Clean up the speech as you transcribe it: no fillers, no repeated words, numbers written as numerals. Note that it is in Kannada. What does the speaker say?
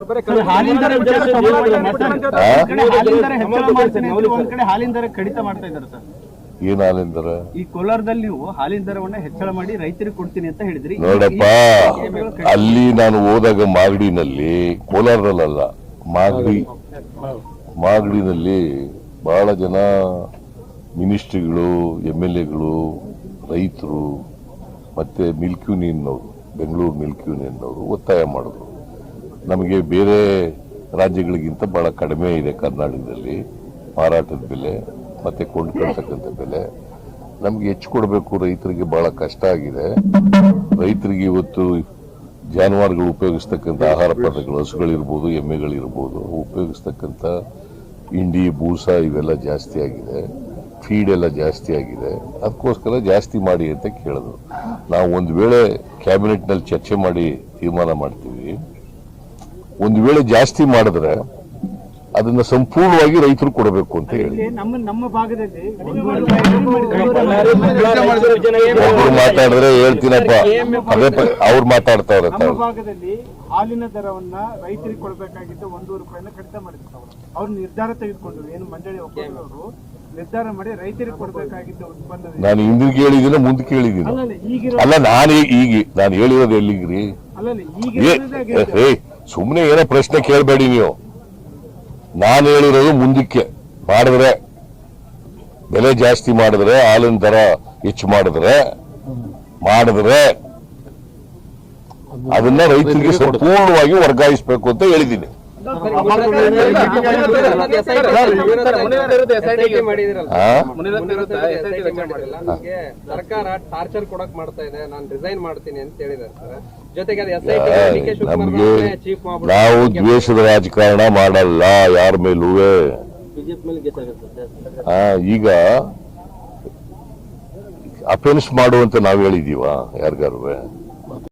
ಹಾಲಿನ ದರ ಕಡಿತ ಮಾಡ್ತಾ ಇದ್ದಾರೆ ಸರ್. ಏನ್ ಹಾಲಿನ ದರ? ಈ ಕೋಲಾರದಲ್ಲಿ ನೀವು ಹಾಲಿನ ದರವನ್ನ ಹೆಚ್ಚಳ ಮಾಡಿ ರೈತರಿಗೆ ಕೊಡ್ತೀನಿ ಅಂತ ಹೇಳಿದ್ರಿ. ನೋಡಪ್ಪ, ಅಲ್ಲಿ ನಾನು ಹೋದಾಗ ಮಾಗಡಿನಲ್ಲಿ, ಕೋಲಾರದಲ್ಲ, ಮಾಗಡಿನಲ್ಲಿ ಬಹಳ ಜನ ಮಿನಿಸ್ಟ್ರಿಗಳು, MLAಗಳು, ರೈತರು ಮತ್ತೆ ಮಿಲ್ಕ್ ಯೂನಿಯನ್ನವರು, ಬೆಂಗಳೂರು ಮಿಲ್ಕ್ ಯೂನಿಯನ್ನವರು ಒತ್ತಾಯ ಮಾಡಿದ್ರು. ನಮಗೆ ಬೇರೆ ರಾಜ್ಯಗಳಿಗಿಂತ ಬಹಳ ಕಡಿಮೆ ಇದೆ ಕರ್ನಾಟಕದಲ್ಲಿ ಮಾರಾಟದ ಬೆಲೆ ಮತ್ತೆ ಕೊಂಡ್ಕೊಳ್ತಕ್ಕಂಥ ಬೆಲೆ. ನಮ್ಗೆ ಹೆಚ್ಚು ಕೊಡಬೇಕು, ರೈತರಿಗೆ ಬಹಳ ಕಷ್ಟ ಆಗಿದೆ. ರೈತರಿಗೆ ಇವತ್ತು ಜಾನುವಾರುಗಳು ಉಪಯೋಗಿಸ್ತಕ್ಕಂಥ ಆಹಾರ ಪದಾರ್ಥಗಳು, ಹಸುಗಳಿರ್ಬೋದು, ಎಮ್ಮೆಗಳಿರ್ಬೋದು, ಉಪಯೋಗಿಸ್ತಕ್ಕಂಥ ಹಿಂಡಿ, ಬೂಸ ಇವೆಲ್ಲ ಜಾಸ್ತಿ ಆಗಿದೆ, ಫೀಡ್ ಎಲ್ಲ ಜಾಸ್ತಿ ಆಗಿದೆ. ಅದಕ್ಕೋಸ್ಕರ ಜಾಸ್ತಿ ಮಾಡಿ ಅಂತ ಕೇಳಿದ್ರು. ನಾವು ಒಂದು ವೇಳೆ ಕ್ಯಾಬಿನೆಟ್ನಲ್ಲಿ ಚರ್ಚೆ ಮಾಡಿ ತೀರ್ಮಾನ ಮಾಡ್ತೀವಿ. ಒಂದು ವೇಳೆ ಜಾಸ್ತಿ ಮಾಡಿದ್ರೆ ಅದನ್ನ ಸಂಪೂರ್ಣವಾಗಿ ರೈತರು ಕೊಡಬೇಕು ಅಂತ ಹೇಳಿ ನಮ್ಮ ಭಾಗದಲ್ಲಿ ಒಬ್ರು ಮಾತಾಡಿದ್ರೆ ಹೇಳ್ತೀನಪ್ಪ, ಅದೇ ಅವ್ರು ಮಾತಾಡ್ತಾವ್ರೆ. ನಮ್ಮ ಭಾಗದಲ್ಲಿ ಹಾಲಿನ ದರವನ್ನ ರೈತರಿಗೆ ಕೊಡಬೇಕಾಗಿದ್ದು 1 ರೂಪಾಯಿನ ಕಡಿತ ಮಾಡಿದ್ರು. ಅವ್ರು ನಿರ್ಧಾರ ತೆಗೆದುಕೊಂಡ್ರು, ಏನು ಮಂಡಳಿ ಒಕ್ಕೂಟದವರು ನಿರ್ಧಾರ ಮಾಡಿ ರೈತರಿಗೆ ಕೊಡಬೇಕಾಗಿದ್ದ ಉತ್ಪನ್ನ. ನಾನು ಹಿಂದಿಗೆ ಹೇಳಿದ್ದೀನ, ಮುಂದಕ್ಕೆ ಹೇಳಿದ್ದೀನಿ. ಅಲ್ಲ, ನಾನು ಹೇಳಿರೋದು ಎಲ್ಲಿಗ್ರಿ? ಸುಮ್ಮನೆ ಏನೋ ಪ್ರಶ್ನೆ ಕೇಳಬೇಡಿ ನೀವು. ನಾನು ಹೇಳಿರೋದು ಮುಂದಕ್ಕೆ ಮಾಡಿದ್ರೆ, ಬೆಲೆ ಜಾಸ್ತಿ ಮಾಡಿದ್ರೆ, ಹಾಲಿನ ದರ ಹೆಚ್ಚು ಮಾಡಿದ್ರೆ ಅದನ್ನ ರೈತರಿಗೆ ಸಂಪೂರ್ಣವಾಗಿ ವರ್ಗಾಯಿಸಬೇಕು ಅಂತ ಹೇಳಿದ್ದೀನಿ. ಸರ್ಕಾರ ಟಾರ್ಚರ್ ಕೊಡಕ್ ಮಾಡ್ತಾ ಇದೆ, ನಾನು ರಿಸೈನ್ ಮಾಡ್ತೀನಿ ಅಂತ ಹೇಳಿದ್ದಾರೆ ಸರ್. ಜೊತೆಗೆ ನಮ್ಗೆ ನಾವು ದ್ವೇಷದ ರಾಜಕಾರಣ ಮಾಡಲ್ಲ ಯಾರ ಮೇಲೂ. ಈಗ ಅಫೆನ್ಸ್ ಮಾಡುವಂತ ನಾವು ಹೇಳಿದೀವ ಯಾರಿಗಾರು?